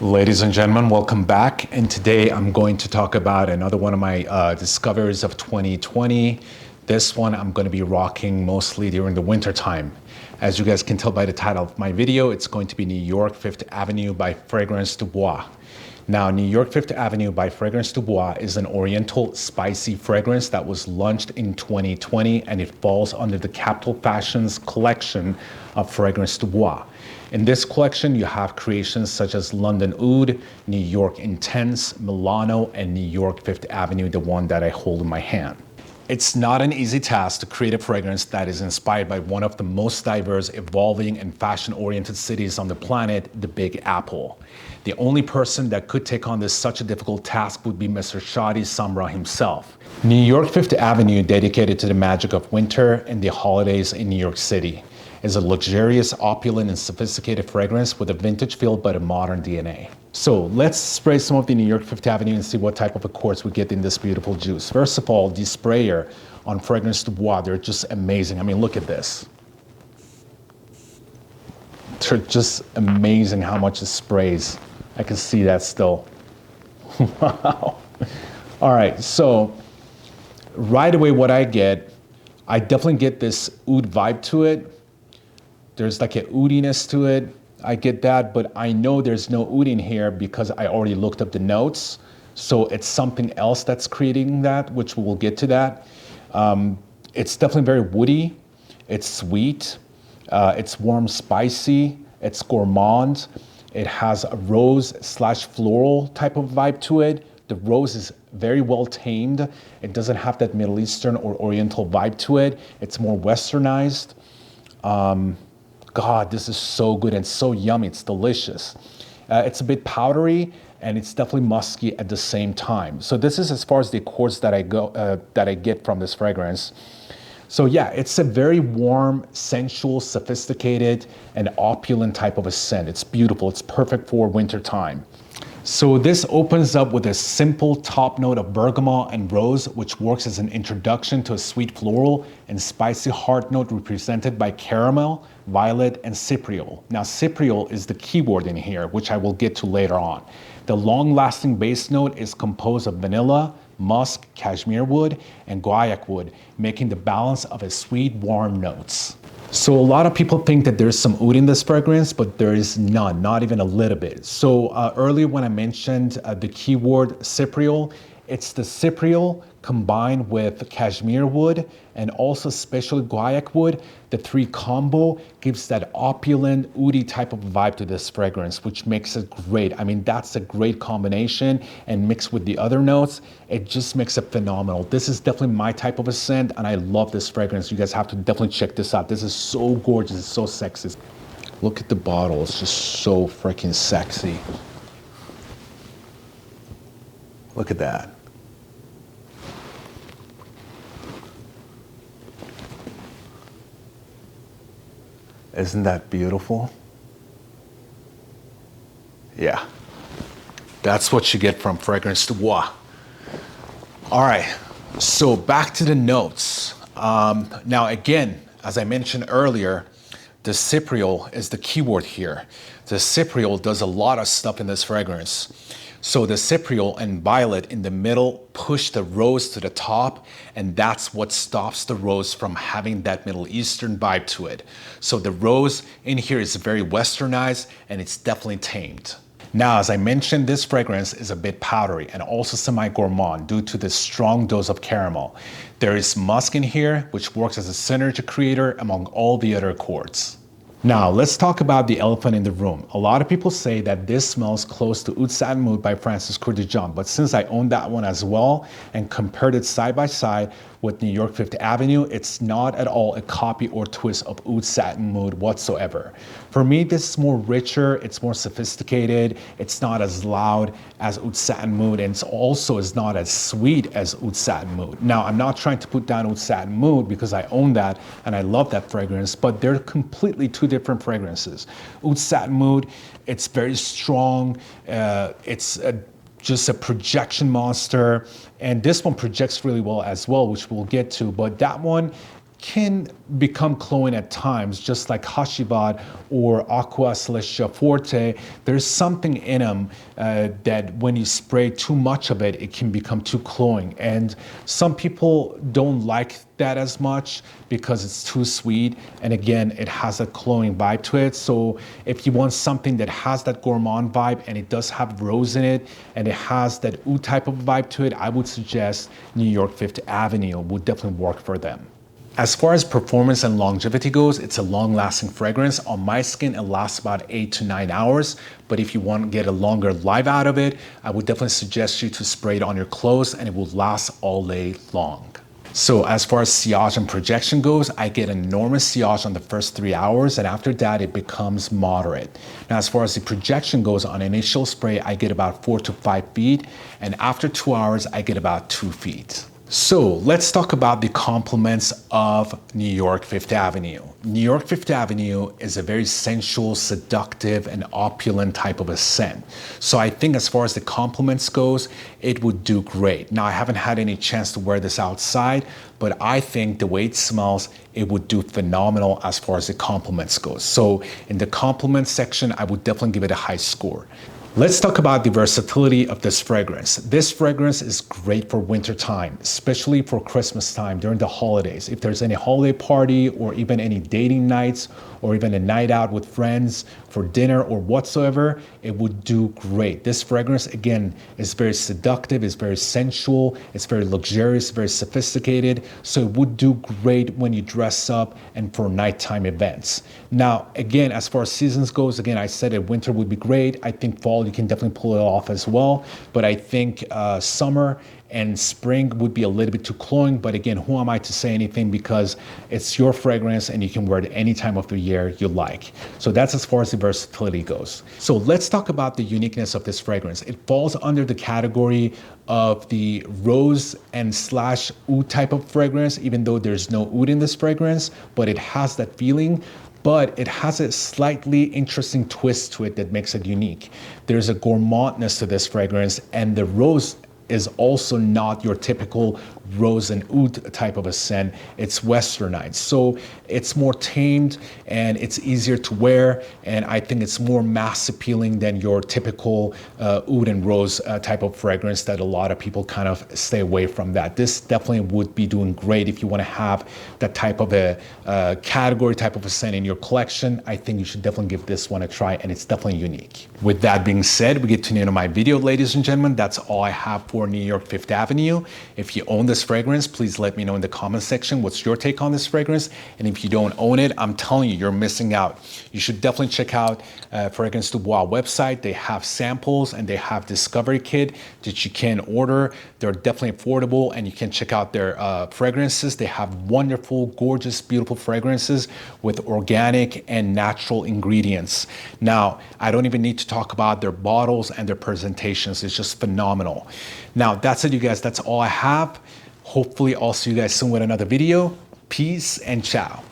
Ladies and gentlemen, welcome back. And today I'm going to talk about another one of my discoveries of 2020. This one I'm going to be rocking mostly during the winter time. As you guys can tell by the title of my video, it's going to be New York 5th Avenue by Fragrance du Bois. Now, New York 5th Avenue by Fragrance du Bois is an oriental spicy fragrance that was launched in 2020, and it falls under the Capital Fashions collection of Fragrance du Bois. In this collection, you have creations such as London Oud, New York Intense, Milano, and New York 5th Avenue, the one that I hold in my hand. It's not an easy task to create a fragrance that is inspired by one of the most diverse, evolving, and fashion-oriented cities on the planet, the Big Apple. The only person that could take on such a difficult task would be Mr. Shadi Samra himself. New York 5th Avenue, dedicated to the magic of winter and the holidays in New York City, is a luxurious, opulent, and sophisticated fragrance with a vintage feel but a modern DNA. So let's spray some of the New York 5th Avenue and see what type of accords we get in this beautiful juice. First of all, the sprayer on Fragrance du Bois, they're just amazing. I mean, look at this. They're just amazing how much it sprays. I can see that still. Wow. All right, so right away what I definitely get this oud vibe to it. There's like an oudiness to it. I get that, but I know there's no oud in here because I already looked up the notes. So it's something else that's creating that, which we'll get to that. It's definitely very woody. It's sweet. It's warm, spicy. It's gourmand. It has a rose/floral type of vibe to it. The rose is very well tamed. It doesn't have that Middle Eastern or Oriental vibe to it. It's more westernized. God, this is so good and so yummy. It's delicious. It's a bit powdery and it's definitely musky at the same time. So this is as far as the accords that I get from this fragrance. So yeah, it's a very warm, sensual, sophisticated, and opulent type of a scent. It's beautiful. It's perfect for winter time. So this opens up with a simple top note of bergamot and rose, which works as an introduction to a sweet floral and spicy heart note represented by caramel, violet, and cypriol. Now, cypriol is the keyword in here, which I will get to later on. The long-lasting base note is composed of vanilla, musk, cashmere wood, and guaiac wood, making the balance of a sweet, warm notes. So a lot of people think that there's some oud in this fragrance, but there is none, not even a little bit. So earlier when I mentioned the keyword cypriol, it's the cypriol combined with cashmere wood and also special guaiac wood. The three combo gives that opulent, oudy type of vibe to this fragrance, which makes it great. I mean, that's a great combination, and mixed with the other notes, it just makes it phenomenal. This is definitely my type of a scent, and I love this fragrance. You guys have to definitely check this out. This is so gorgeous, it's so sexy. Look at the bottle, it's just so freaking sexy. Look at that. Isn't that beautiful? Yeah, that's what you get from Fragrance du Bois. All right, so back to the notes. Now again, as I mentioned earlier, the cypriol is the keyword here. The cypriol does a lot of stuff in this fragrance. So the cypriol and violet in the middle push the rose to the top, and that's what stops the rose from having that Middle Eastern vibe to it. So the rose in here is very westernized and it's definitely tamed. Now, as I mentioned, this fragrance is a bit powdery and also semi-gourmand due to the strong dose of caramel. There is musk in here, which works as a synergy creator among all the other accords. Now, let's talk about the elephant in the room. A lot of people say that this smells close to Oud Satin Mood by Francis Coeur de Dijon, but since I own that one as well and compared it side by side with New York 5th Avenue, it's not at all a copy or twist of Oud Satin Mood whatsoever. For me, this is more richer, it's more sophisticated, it's not as loud as Oud Satin Mood, and it's also is not as sweet as Oud Satin Mood. Now, I'm not trying to put down Oud Satin Mood because I own that and I love that fragrance, but they're completely two different fragrances. Oud Satin Mood, it's very strong, it's just a projection monster, and this one projects really well as well, which we'll get to, but that one can become cloying at times, just like Hashivad or Aqua Celestia Forte. There's something in them that when you spray too much of it, it can become too cloying. And some people don't like that as much because it's too sweet. And again, it has a cloying vibe to it. So if you want something that has that gourmand vibe and it does have rose in it and it has that oud type of vibe to it, I would suggest New York Fifth Avenue would definitely work for them. As far as performance and longevity goes, it's a long-lasting fragrance. On my skin, it lasts about 8 to 9 hours. But if you want to get a longer life out of it, I would definitely suggest you to spray it on your clothes and it will last all day long. So as far as sillage and projection goes, I get enormous sillage on the first 3 hours, and after that it becomes moderate. Now as far as the projection goes, on initial spray, I get about 4 to 5 feet, and after 2 hours, I get about 2 feet. So let's talk about the compliments of New York Fifth Avenue. New York Fifth Avenue is a very sensual, seductive, and opulent type of a scent. So I think as far as the compliments goes, it would do great. Now I haven't had any chance to wear this outside, but I think the way it smells, it would do phenomenal as far as the compliments goes. So in the compliments section, I would definitely give it a high score. Let's talk about the versatility of this fragrance. This fragrance is great for winter time, especially for Christmas time during the holidays. If there's any holiday party or even any dating nights or even a night out with friends for dinner or whatsoever, it would do great. This fragrance, again, is very seductive, it's very sensual, it's very luxurious, very sophisticated. So it would do great when you dress up and for nighttime events. Now, again, as far as seasons goes, again, I said that winter would be great. I think fall, you can definitely pull it off as well. But I think summer and spring would be a little bit too cloying. But again, who am I to say anything, because it's your fragrance and you can wear it any time of the year you like. So that's as far as the versatility goes. So let's talk about the uniqueness of this fragrance. It falls under the category of the rose and slash oud type of fragrance, even though there's no oud in this fragrance, but it has that feeling. But it has a slightly interesting twist to it that makes it unique. There's a gourmandness to this fragrance, and the rose is also not your typical rose and oud type of a scent. It's westernized. So it's more tamed and it's easier to wear. And I think it's more mass appealing than your typical oud and rose type of fragrance that a lot of people kind of stay away from that. This definitely would be doing great if you want to have that type of a category type of a scent in your collection. I think you should definitely give this one a try, and it's definitely unique. With that being said, we get to the end of my video, ladies and gentlemen. That's all I have for New York Fifth Avenue. If you own this fragrance, please let me know in the comment section what's your take on this fragrance. And if you don't own it, I'm telling you, you're missing out. You should definitely check out Fragrance du Bois website. They have samples and they have discovery kit that you can order. They're definitely affordable, and you can check out their fragrances. They have wonderful, gorgeous, beautiful fragrances with organic and natural ingredients. Now, I don't even need to talk about their bottles and their presentations. It's just phenomenal. Now, that's it, you guys. That's all I have. Hopefully, I'll see you guys soon with another video. Peace and ciao.